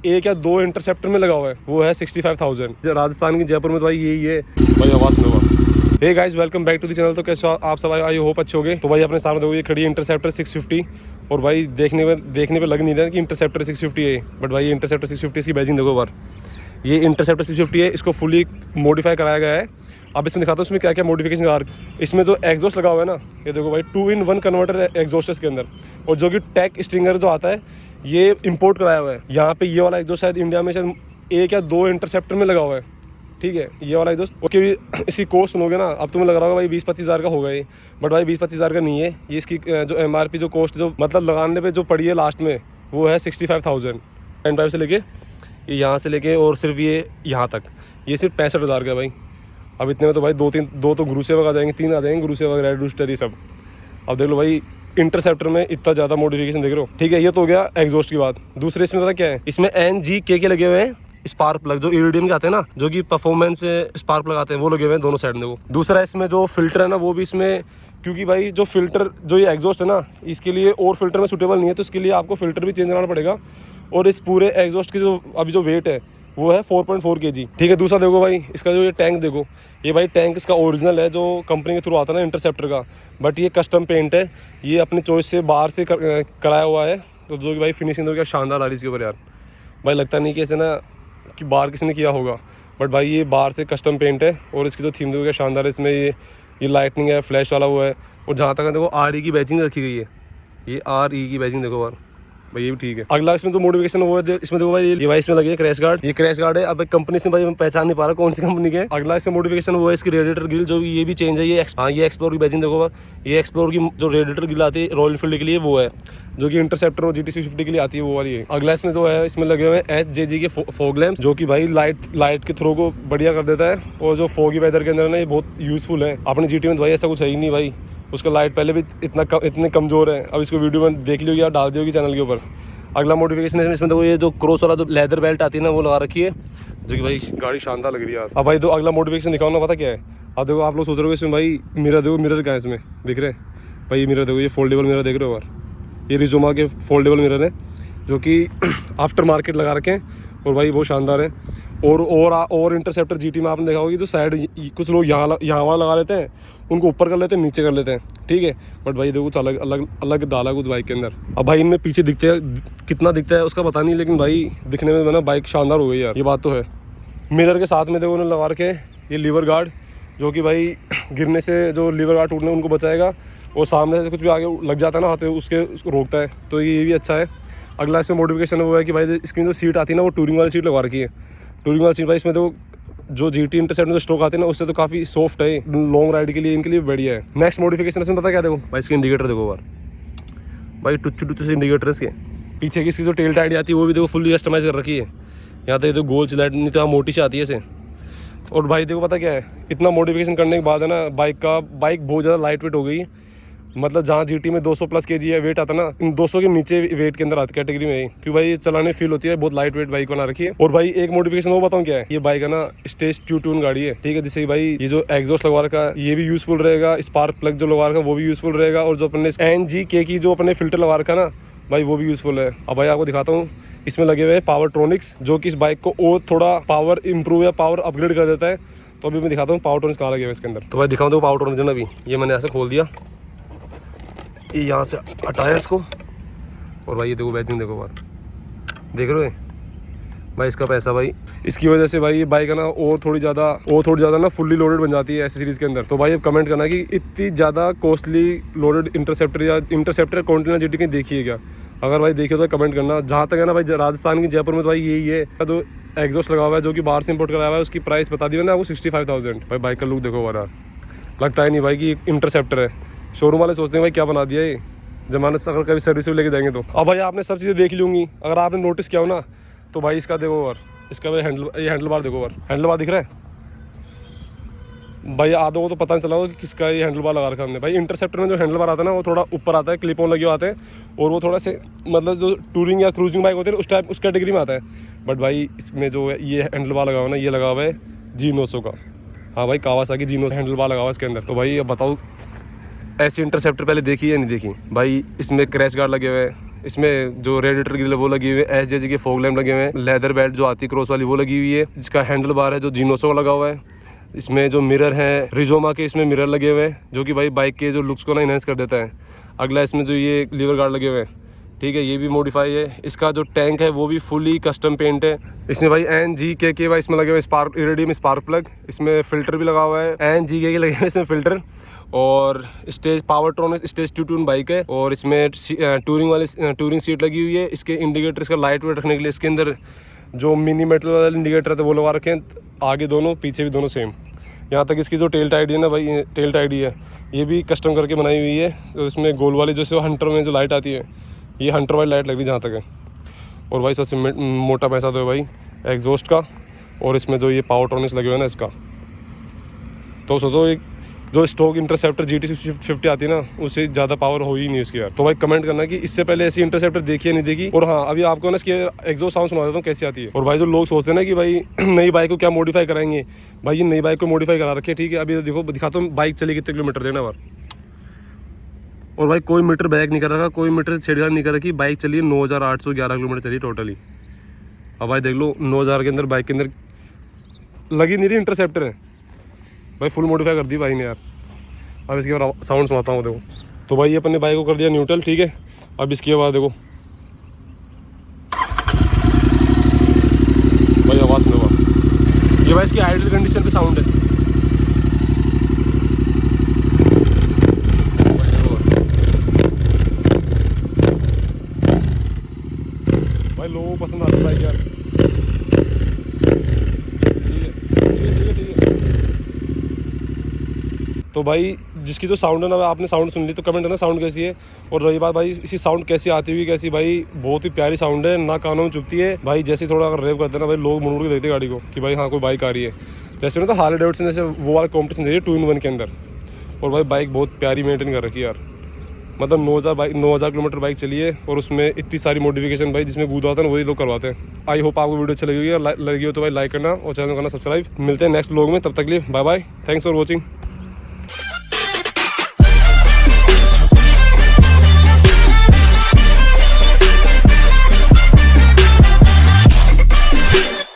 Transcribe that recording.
एक या दो इंटरसेप्टर में लगा हुआ है, वो है 65,000। राजस्थान की जयपुर में तो भाई यही है भाई। आवाज़ सुनो। Hey guys, welcome back to the channel. तो कैसे आप सब, आई होप अच्छे होगे। तो भाई अपने सामने देखो, ये खड़ी है इंटरसेप्टर 650। और भाई देखने पे लग नहीं रहा कि इंटरसेप्टर 650 है, बट भाई ये इंटरसेप्टर 650 की बैजिंग देखो बार। ये इंटरसेप्टर 650 है, इसको फुली मॉडिफाई कराया गया है। अब इसमें दिखाता हूँ इसमें क्या क्या मॉडिफिकेशन आ रही है। इसमें जो एग्जॉस्ट लगा हुआ है ना, ये देखो भाई 2-in-1 कन्वर्टर एग्जॉस्ट है इसके अंदर। और जो कि टेक स्ट्रिंगर जो आता है, ये इंपोर्ट कराया हुआ है। यहाँ पे ये वाला एग्जॉस्ट शायद इंडिया में शायद एक या दो इंटरसेप्टर में लगा हुआ है, ठीक है। ये वाला एग्जॉस्ट ओके भी। इसकी कॉस्ट सुनोगे ना, अब तुम्हें लग रहा होगा भाई 20-25 हज़ार का होगा ये, बट भाई 20-25 हज़ार का नहीं है ये। इसकी जो MRP जो कॉस्ट जो मतलब लगाने पे जो पड़ी है लास्ट में, वो है 65,000। एंड पाइप से लेके यहाँ से लेके और सिर्फ ये यहाँ तक, ये सिर्फ 65,000 का भाई। अब इतने में तो भाई दो तो गुरु सेवक आ जाएंगे, 3 आ जाएंगे गुरु सेवक, रेड रूस्टर, ये सब। अब देख लो भाई इंटरसेप्टर में इतना ज़्यादा मॉडिफिकेशन देख रहे हो, ठीक है। ये तो हो गया एग्जॉस्ट की बात। दूसरे इसमें पता क्या है, इसमें NGK के लगे हुए हैं स्पार्क प्लग, जो इरिडियम के आते हैं ना, जो कि परफॉर्मेंस स्पार्क प्लग आते हैं, वो लगे हुए हैं दोनों साइड में। वो दूसरा इसमें जो फिल्टर है ना, वो भी इसमें, क्योंकि भाई जो फिल्टर जो ये एग्जॉस्ट है ना, इसके लिए और फिल्टर में सूटेबल नहीं है, तो इसके लिए आपको फिल्टर भी चेंज कराना पड़ेगा। और इस पूरे एग्जॉस्ट की जो अभी जो वेट है, वो है 4.4 kg, ठीक है। दूसरा देखो भाई, इसका जो ये टैंक देखो, ये भाई टैंक इसका ओरिजिनल है जो कंपनी के थ्रू आता है ना इंटरसेप्टर का, बट ये कस्टम पेंट है, ये अपनी चॉइस से बाहर से कराया हुआ है। तो जो कि भाई फिनिशिंग तो क्या शानदार आ रही है इसके ऊपर यार। भाई लगता नहीं कि ऐसे ना कि बाहर किसी ने किया होगा, बट भाई ये बाहर से कस्टम पेंट है। और इसकी जो थीम देखो क्या शानदार है, इसमें ये लाइटनिंग है, फ्लैश वाला वो है। और जहाँ तक देखो RE की बैजिंग रखी गई है, ये RE की बैजिंग देखो यार भाई, ये भी ठीक है। अगला इसमें तो मॉडिफिकेशन वो है, इसमें देखो भाई ये भाई इसमें लगी है क्रैश गार्ड। ये क्रैश गार्ड है, अब कंपनी से भाई मैं पहचान नहीं पा रहा कौन सी कंपनी के। अगला इसमें मॉडिफिकेशन वो है इसकी रेडिएटर ग्रिल, जो ये भी चेंज है। ये ये एक्सप्लोर की बैजिंग देखो, ये एक्सप्लोर की जो रेडिएटर ग्रिल आती है रॉयल एनफील्ड के लिए, वो है जो कि इंटरसेप्टर और GT 650 के लिए आती है, वो वाली है। अगला इसमें जो है, इसमें लगे हुए हैं SJG के फॉग लैंप्स, जो कि भाई लाइट के थ्रो को बढ़िया कर देता है। और जो फॉगी वेदर के अंदर ना, ये बहुत यूजफुल है। अपनी GT में तो भाई ऐसा कुछ है ही नहीं भाई, उसका लाइट पहले भी इतने कमज़ोर है। अब इसको वीडियो में देख लियोगी या डाल दियोगी चैनल के ऊपर। अगला मॉडिफिकेशन है इसमें देखो, ये जो क्रॉस वाला जो लेदर बेल्ट आती है ना, वो लगा रखी है, जो कि भाई गाड़ी शानदार लग रही है यार। अब भाई दो अगला मॉडिफिकेशन दिखाओ ना, पता क्या है। अब देखो आप लोग सोच रहे हो इसमें भाई मिरर देखो, मिरर क्या है इसमें दिख रहे हैं भाई। ये मिरर देखो, ये फोल्डेबल मिरर देख रहे हो यार, ये रिजोमा के फोल्डेबल मिरर है, जो कि आफ्टर मार्केट लगा रखे हैं। और भाई बहुत शानदार है। और इंटरसेप्टर GT में आपने देखा होगा कि जो साइड कुछ लोग यहाँ वाला लगा लेते हैं, उनको ऊपर कर लेते हैं, नीचे कर लेते हैं, ठीक है। बट भाई देखो कुछ अलग डाला कुछ बाइक के अंदर। अब भाई इनमें पीछे कितना दिखता है उसका पता नहीं, लेकिन भाई दिखने में ना बाइक शानदार हो गई यार, ये बात तो है। मिरर के साथ में देखो उन्होंने लगा रखे ये लीवर गार्ड, जो कि भाई गिरने से जो लीवर गार्ड टूटने उनको बचाएगा। और सामने से कुछ भी आगे लग जाता है ना हाथ पे, उसको रोकता है, तो ये भी अच्छा है। अगला इसमें मॉडिफिकेशन वो है कि भाई इसकी जो सीट आती है ना, वो टूरिंग वाली सीट लगा रखी है। टूरिंग वाली सीट भाई इसमें तो जो GT इंटरसेप्टर में जो स्ट्रोक आते हैं ना, उससे तो काफ़ी सॉफ्ट है, लॉन्ग राइड के लिए इनके लिए बढ़िया है। नेक्स्ट मॉडिफिकेशन इसमें पता क्या देखो भाई, इसके इंडिकेटर देखो यार भाई, टुच्चू से इंडिकेटर इसके पीछे की इसकी जो टेल टाइड आती है, वो भी देखो फुल्ली कस्टमाइज कर रखी है। यहाँ तक तो गोल सी लाइट, नहीं तो यहाँ मोटी सी आती है इसे। और भाई देखो पता क्या है, इतना मॉडिफिकेशन करने के बाद है ना, बाइक बहुत ज़्यादा लाइट वेट हो गई। मतलब जहाँ GT में 200+ kg है वेट आता ना, इन 200 के नीचे वेट के अंदर आती कैटेगरी में, क्योंकि भाई चलाने फील होती है, बहुत लाइट वेट बाइक बना रखी है। और भाई एक मॉडिफिकेशन वो बताऊँ क्या है, ये बाइक है ना स्टेज ट्यून गाड़ी है, ठीक है। जिससे भाई ये जो एग्जॉस्ट लगवा रखा है, ये भी यूजफुल रहेगा। स्पार्क प्लग जो लगवा रखा है, वो भी यूजफुल रहेगा। और जो अपने NGK की जो अपने फिल्टर लगा रखा है ना भाई, वो भी यूजफुल है। अब भाई आपको दिखाता हूँ, इसमें लगे हुए हैं पावर ट्रॉनिक्स, जो कि इस बाइक को और थोड़ा पावर इंप्रूव या पावर अपग्रेड कर देता है। तो अभी मैं दिखाता हूँ पावर ट्रॉनिक्स कहाँ लगे हुए इसके अंदर। तो भाई दिखाऊँ तो पावर ट्रॉनिक्स ना, अभी ये मैंने ऐसे खोल दिया, ये यहाँ से हटाया इसको। और भाई ये देखो बैजिंग देखो बार, देख रहे हो भाई इसका पैसा भाई, इसकी वजह से भाई ये बाइक है ना और थोड़ी ज़्यादा ना फुल्ली लोडेड बन जाती है ऐसी सीरीज़ के अंदर। तो भाई अब कमेंट करना कि इतनी ज़्यादा costly loaded interceptor continental GT कहीं देखी है क्या। अगर भाई देखिए तो कमेंट करना। जहाँ तक है ना भाई राजस्थान की जयपुर में तो भाई यही है। तो एग्जॉस्ट लगा हुआ है, जो कि बाहर से इंपोर्ट कराया हुआ है, उसकी प्राइस बता दी मैंने आपको 65,000। भाई बाइक का लुक देखो वाला, लगता है नहीं भाई कि इंटरसेप्टर है। शोरूम वाले सोचते हैं भाई क्या बना दिया ये, जमाने से अगर कभी सर्विस में लेके जाएंगे तो। अब भाई आपने सब चीज़ें देख ली होंगी, अगर आपने नोटिस किया हो ना, तो भाई इसका देखो और इसका भाई हैंडल बार देखो, और हैंडल बार दिख रहा है भाई। आधों को तो पता नहीं चला होगा कि किसका ये हैंडल बार लगा रखा हमने। भाई इंटरसेप्टर में जो हैंडल बार आता है ना, वो थोड़ा ऊपर आता है, क्लिप ऑन लगे हुए आते हैं, और वो थोड़ा से मतलब जो टूरिंग या क्रूजिंग बाइक होती है उस कैटेगरी में आता है। बट भाई इसमें जो है ये हैंडल बार लगा हुआ ना, ये लगा हुआ है G900 का। हाँ भाई कावासाकी G900 हैंडल बार लगा हुआ है इसके अंदर। तो भाई अब बताओ ऐसी इंटरसेप्टर पहले देखी या नहीं देखी। भाई इसमें क्रैश गार्ड लगे हुए हैं, इसमें जो रेडिएटर ग्रिल वो लगी हुई है, SJG के फॉग लैम्प लगे हुए हैं, लेदर बेल्ट जो आती है क्रॉस वाली वो लगी हुई है, जिसका हैंडल बार है जो जीनोसो का लगा हुआ है। इसमें जो मिरर है रिजोमा के इसमें मिरर लगे हुए हैं जो कि भाई बाइक के जो लुक्स को ना इनहेंस कर देता है। अगला इसमें जो ये लीवर गार्ड लगे हुए हैं, ठीक है, ये भी मॉडिफाई है। इसका जो टैंक है वो भी फुली कस्टम पेंट है। इसमें भाई NGK के भाई इसमें लगे हुए स्पार्क इरिडियम स्पार्क प्लग, इसमें फिल्टर भी लगा हुआ है, NGK के लगे हुए इसमें फिल्टर। और स्टेज पावरट्रॉन स्टेज 2 ट्यून बाइक है और इसमें टूरिंग सीट लगी हुई है। इसके इंडिकेटर इसका लाइट वेट रखने के लिए इसके अंदर जो मिनी मेटल वाले इंडिकेटर थे वो लगा रखे हैं, आगे दोनों पीछे भी दोनों सेम। यहाँ तक इसकी जो टेल टाइडी है ना भाई, टेल टाइडी है ये भी कस्टम करके बनाई हुई है। तो इसमें गोल वाली जैसे हंटर में जो लाइट आती है, ये हंटर वाली लाइट लग रही है जहाँ तक है। और भाई सबसे मोटा पैसा तो है भाई एग्जॉस्ट का, और इसमें जो ये पावरट्रॉनिक्स लगे हुए हैं ना इसका। तो सोचो एक जो स्टॉक इंटरसेप्टर GT 650 आती है ना, उससे ज़्यादा पावर हो ही नहीं इसकी यार। तो भाई कमेंट करना कि इससे पहले ऐसी इंटरसेप्टर देखी है नहीं देखी। और हाँ, अभी आपको ना इसकी एग्जॉस्ट साउंड सुना देता हूँ कैसी आती है। और भाई जो लोग सोचते हैं ना कि भाई नई बाइक को क्या मॉडिफाई कराएंगे, भाई ये नई बाइक को मॉडिफाई करा रखे, ठीक है। अभी देखो दिखाता हूँ बाइक चली कितने किलोमीटर देना बार। और भाई कोई मीटर बैक नहीं कर रखा, कोई मीटर छेड़छाड़ नहीं कर रखी, बाइक चली 9811 किलोमीटर चली टोटली। अब भाई देख लो 9000 के अंदर बाइक के अंदर लगी नहीं रही इंटरसेप्टर है भाई, फुल मॉडिफाई कर दी भाई ने यार। अब इसके बाद साउंड सुनाता हूँ देखो। तो भाई ये अपने बाइक को कर दिया न्यूट्रल, ठीक है। अब इसकी आवाज़ देखो भाई, आवाज़ सुनो। ये भाई इसकी आइडल कंडीशन पे साउंड है। भाई लोगों को पसंद आता है यार, ठीक है। तो भाई जिसकी जो साउंड है ना, आपने साउंड सुन ली तो कमेंट करना साउंड कैसी है। और रही बात भाई इसी साउंड कैसी आती हुई कैसी, भाई बहुत ही प्यारी साउंड है, ना कानों में चुभती है भाई। जैसे थोड़ा अगर रेव करते हैं ना भाई, लोग मुड़ के देखते गाड़ी को कि भाई हाँ कोई बाइक आ रही है। जैसे ना तो हार्ले डेविडसन जैसे वो वाला कॉम्पिटिशन दे रही है 2-in-1 के अंदर। और भाई बाइक बहुत प्यारी मेंटेन कर रखी है यार, मतलब 9000 किलोमीटर बाइक चली है और उसमें इतनी सारी मॉडिफिकेशन भाई जिसमें कूदा होता है ना वही लोग करवाते हैं। आई होप आपको वीडियो अच्छा लगी हो तो भाई लाइक करना और चैनल करना सब्सक्राइब। मिलते हैं नेक्स्ट व्लॉग में, तब तक के लिए bye bye, thanks for watching.